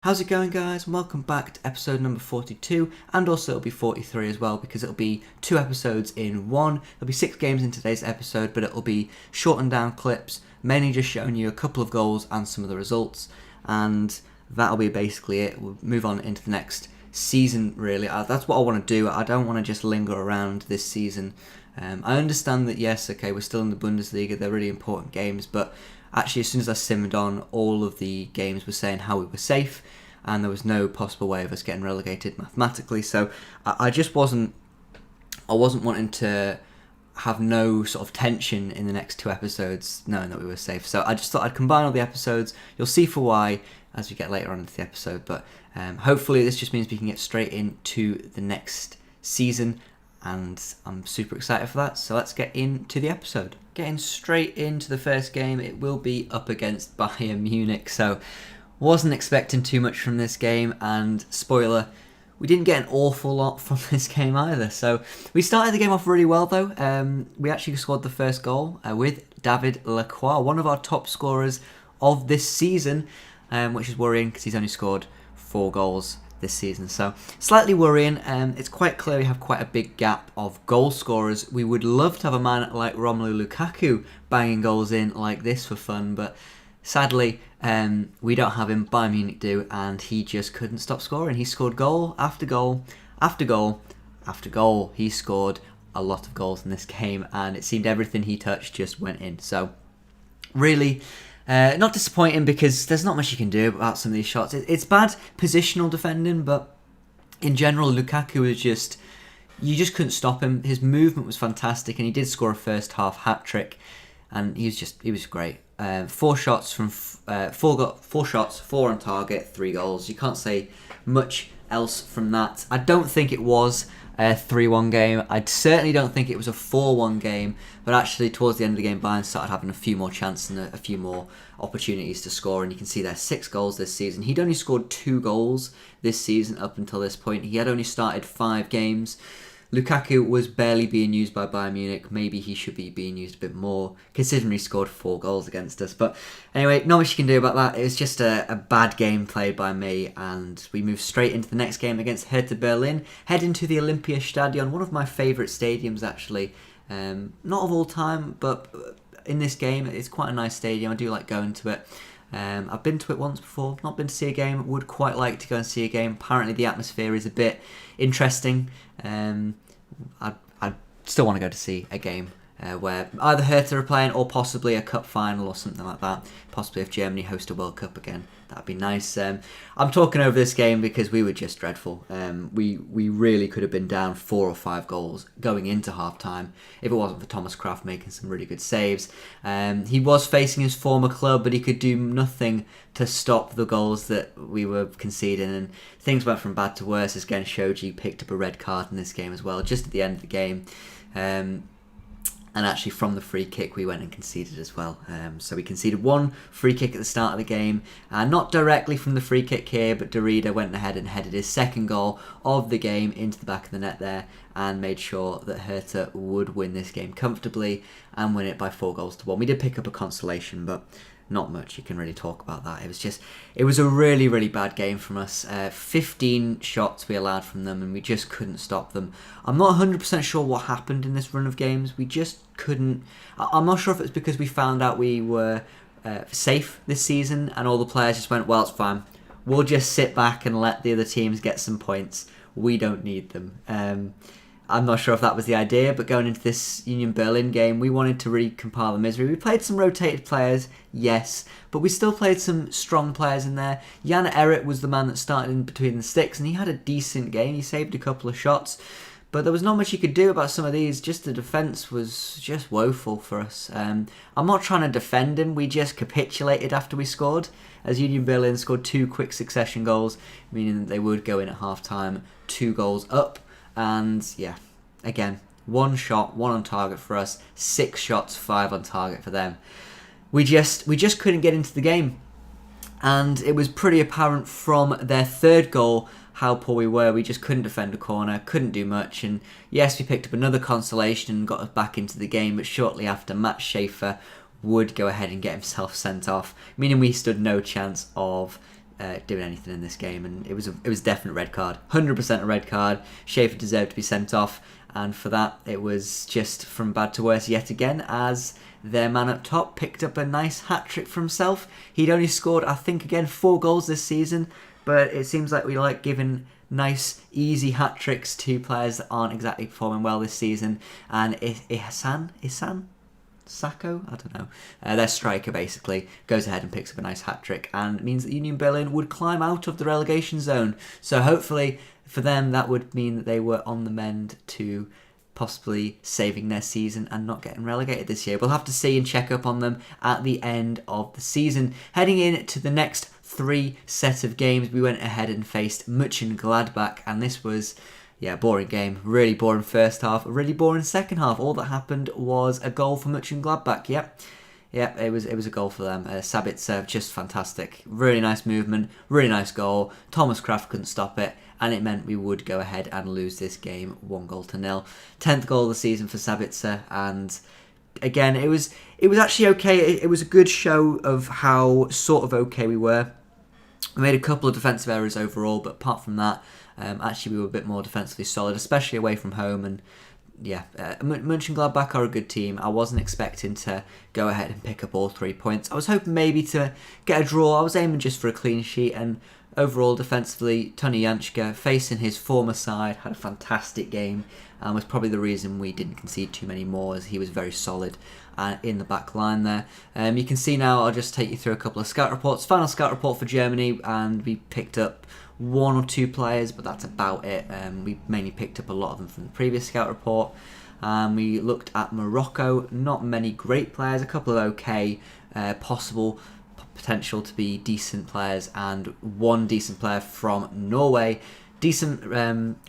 How's it going, guys? Welcome back to episode number 42, and also it'll be 43 as well, because it'll be 2 episodes in one. There'll be 6 games in today's episode, but it'll be shortened down clips, mainly just showing you a couple of goals and some of the results, and that'll be basically it. We'll move on into the next season, really. That's what I want to do. I don't want to just linger around this season. I understand that, yes, okay, we're still in the Bundesliga, they're really important games, but actually, as soon as I simmered on, all of the games were saying how we were safe, and there was no possible way of us getting relegated mathematically. So I just wasn't wanting to have no sort of tension in the next 2 episodes, knowing that we were safe. So I just thought I'd combine all the episodes. You'll see for why as we get later on into the episode. But hopefully, this just means we can get straight into the next season. And I'm super excited for that, so let's get into the episode. Getting straight into the first game, it will be up against Bayern Munich, so wasn't expecting too much from this game, and spoiler, we didn't get an awful lot from this game either. So we started the game off really well though. We actually scored the first goal with David Lacroix, one of our top scorers of this season, which is worrying because he's only scored 4 goals this season, so slightly worrying. It's quite clear we have quite a big gap of goal scorers. We would love to have a man like Romelu Lukaku banging goals in like this for fun, but sadly we don't have him. Bayern Munich do, and he just couldn't stop scoring. He scored goal after goal after goal after goal. He scored a lot of goals in this game, and it seemed everything he touched just went in. So really not disappointing, because there's not much you can do about some of these shots. It's bad positional defending, but in general, Lukaku was you just couldn't stop him. His movement was fantastic, and he did score a first half hat-trick, and he was great. 4 shots, 4 on target, 3 goals. You can't say much else from that. I don't think it was a 3-1 game. I certainly don't think it was a 4-1 game, but actually towards the end of the game, Bayern started having a few more chances and a few more opportunities to score, and you can see there 6 goals this season. He'd only scored 2 goals this season up until this point. He had only started 5 games. Lukaku was barely being used by Bayern Munich. Maybe he should be being used a bit more, considering he scored 4 goals against us. But anyway, not much you can do about that. It was just a bad game played by me, and we move straight into the next game against Hertha Berlin, heading to the Olympiastadion, one of my favourite stadiums actually. Not of all time, but in this game, it's quite a nice stadium. I do like going to it. I've been to it once before, not been to see a game. Would quite like to go and see a game. Apparently the atmosphere is a bit interesting. I'd still want to go to see a game where either Hertha are playing, or possibly a cup final or something like that. Possibly if Germany host a World Cup again, that'd be nice. I'm talking over this game because we were just dreadful. We really could have been down 4 or 5 goals going into half time if it wasn't for Thomas Kraft making some really good saves. He was facing his former club, but he could do nothing to stop the goals that we were conceding, and things went from bad to worse as Gen Shoji picked up a red card in this game as well, just at the end of the game. And actually from the free kick we went and conceded as well. So we conceded 1 free kick at the start of the game, not directly from the free kick here, but Derrida went ahead and headed his second goal of the game into the back of the net there, and made sure that Hertha would win this game comfortably and win it by 4 goals to 1. We did pick up a consolation, but not much you can really talk about that. It was a really, really bad game from us. 15 shots we allowed from them, and we just couldn't stop them. I'm not 100% sure what happened in this run of games. We just couldn't. I'm not sure if it's because we found out we were safe this season, and all the players just went, well, it's fine. We'll just sit back and let the other teams get some points. We don't need them. I'm not sure if that was the idea, but going into this Union Berlin game, we wanted to really compile the misery. We played some rotated players, yes, but we still played some strong players in there. Jan Erik was the man that started in between the sticks, and he had a decent game. He saved a couple of shots, but there was not much you could do about some of these. Just the defence was just woeful for us. I'm not trying to defend him. We just capitulated after we scored, as Union Berlin scored 2 quick succession goals, meaning that they would go in at half-time 2 goals up. And yeah, again, 1 shot, 1 on target for us, 6 shots, 5 on target for them. We just couldn't get into the game, and it was pretty apparent from their 3rd goal how poor we were. We just couldn't defend a corner, couldn't do much, and yes, we picked up another consolation and got us back into the game, but shortly after, Matt Schaefer would go ahead and get himself sent off, meaning we stood no chance of doing anything in this game, and it was a definite red card, 100% a red card. Schaefer deserved to be sent off, and for that it was just from bad to worse yet again, as their man up top picked up a nice hat-trick for himself. He'd only scored, I think, again 4 goals this season, but it seems like we like giving nice, easy hat-tricks to players that aren't exactly performing well this season. And Ihsan Sacco, I don't know, their striker basically goes ahead and picks up a nice hat-trick, and it means that Union Berlin would climb out of the relegation zone. So hopefully for them that would mean that they were on the mend to possibly saving their season and not getting relegated this year. We'll have to see and check up on them at the end of the season. Heading in to the next 3 set of games, we went ahead and faced Mönchengladbach, and this was boring game. Really boring first half, a really boring second half. All that happened was a goal for Mönchengladbach. Yep, it was a goal for them. Sabitzer, just fantastic. Really nice movement, really nice goal. Thomas Kraft couldn't stop it, and it meant we would go ahead and lose this game 1-0. 10th goal of the season for Sabitzer, and again, it was actually okay. It was a good show of how sort of okay we were. We made a couple of defensive errors overall, but apart from that, actually we were a bit more defensively solid, especially away from home. And Mönchengladbach are a good team. I wasn't expecting to go ahead and pick up all 3 points. I was hoping maybe to get a draw. I was aiming just for a clean sheet, and overall defensively, Tony Janschke, facing his former side, had a fantastic game and was probably the reason we didn't concede too many more, as he was very solid in the back line there. You can see now, I'll just take you through a couple of scout reports. Final scout report for Germany, and we picked up 1 or 2 players, but that's about it. We mainly picked up a lot of them from the previous scout report. We looked at Morocco, not many great players, a couple of okay, possible potential to be decent players, and 1 decent player from Norway. Decent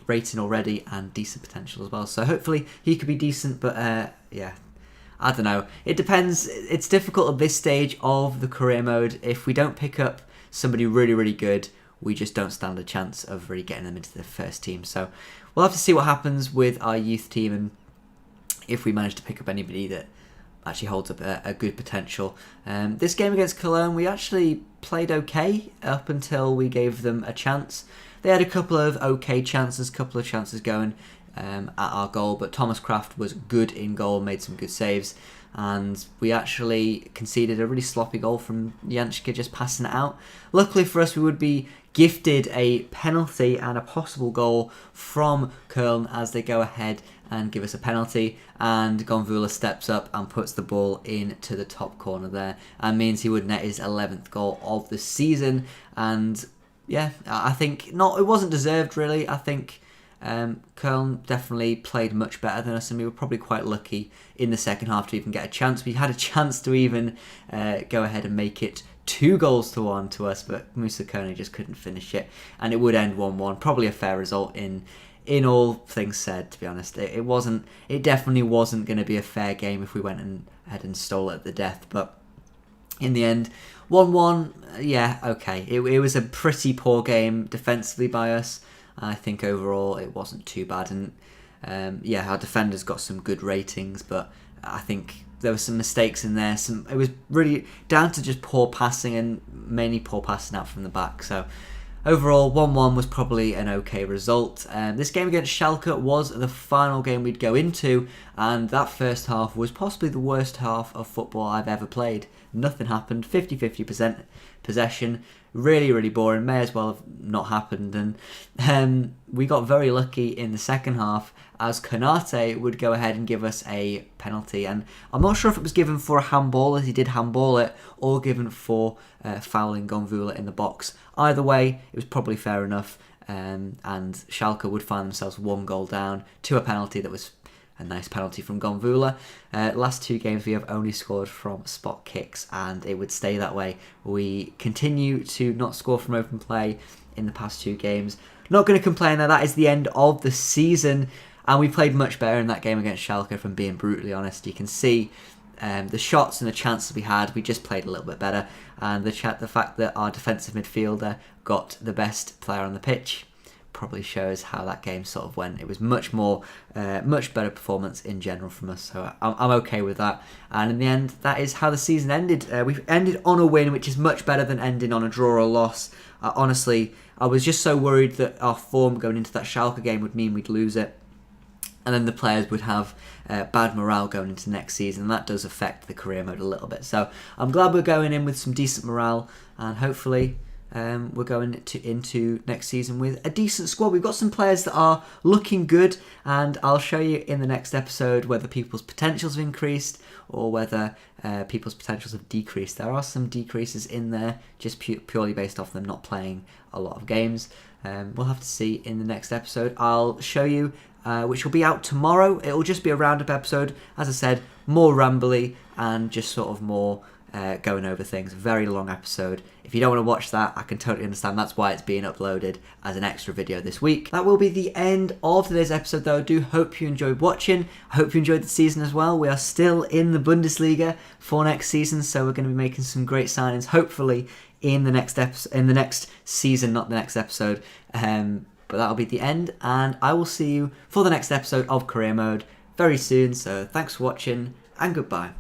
rating already and decent potential as well. So hopefully he could be decent, but I don't know. It depends. It's difficult at this stage of the career mode. If we don't pick up somebody really, really good, we just don't stand a chance of really getting them into the first team. So we'll have to see what happens with our youth team, and if we manage to pick up anybody that actually holds up a good potential. This game against Cologne, we actually played okay up until we gave them a chance. They had a couple of okay chances, going at our goal, but Thomas Kraft was good in goal, made some good saves, and we actually conceded a really sloppy goal from Janschke just passing it out. Luckily for us, we would be gifted a penalty and a possible goal from Köln as they go ahead and give us a penalty, and Gonvula steps up and puts the ball into the top corner there, and means he would net his 11th goal of the season. And I think it wasn't deserved really. I think Köln definitely played much better than us, and we were probably quite lucky in the second half to even get a chance. We had a chance to even go ahead and make it 2-1 to us, but Musa Kone just couldn't finish it, and it would end 1-1. Probably a fair result in all things said, to be honest. It definitely wasn't going to be a fair game if we went ahead and stole it at the death, but in the end, 1-1, okay. It was a pretty poor game defensively by us. I think overall it wasn't too bad, and our defenders got some good ratings, but I think there were some mistakes in there. It was really down to just poor passing, and mainly poor passing out from the back. So overall, 1-1 was probably an okay result. This game against Schalke was the final game we'd go into, and that first half was possibly the worst half of football I've ever played. Nothing happened, 50-50% possession, really, really boring, may as well have not happened. And we got very lucky in the second half, as Konate would go ahead and give us a penalty. And I'm not sure if it was given for a handball, as he did handball it, or given for fouling Gonvula in the box. Either way, it was probably fair enough, and Schalke would find themselves 1 goal down to a penalty that was a nice penalty from Gonvula. Last 2 games we have only scored from spot kicks, and it would stay that way. We continue to not score from open play in the past 2 games. Not going to complain though, that is the end of the season, and we played much better in that game against Schalke, if I'm being brutally honest. You can see the shots and the chances we had, we just played a little bit better, and the fact that our defensive midfielder got the best player on the pitch probably shows how that game sort of went. It was much better performance in general from us, so I'm okay with that. And in the end, that is how the season ended. We've ended on a win, which is much better than ending on a draw or loss. Honestly, I was just so worried that our form going into that Schalke game would mean we'd lose it. And then the players would have bad morale going into next season. And that does affect the career mode a little bit. So I'm glad we're going in with some decent morale. And hopefully we're going into next season with a decent squad. We've got some players that are looking good. And I'll show you in the next episode whether people's potentials have increased or whether people's potentials have decreased. There are some decreases in there just purely based off them not playing a lot of games. We'll have to see in the next episode. I'll show you which will be out tomorrow. It will just be a roundup episode, as I said, more rambly and just sort of more going over things. Very long episode. If you don't want to watch that, I can totally understand. That's why it's being uploaded as an extra video this week. That will be the end of today's episode, though. I do hope you enjoyed watching. I hope you enjoyed the season as well. We are still in the Bundesliga for next season, so we're going to be making some great signings, hopefully in the next season, not the next episode. But that'll be the end, and I will see you for the next episode of Career Mode very soon. So thanks for watching, and goodbye.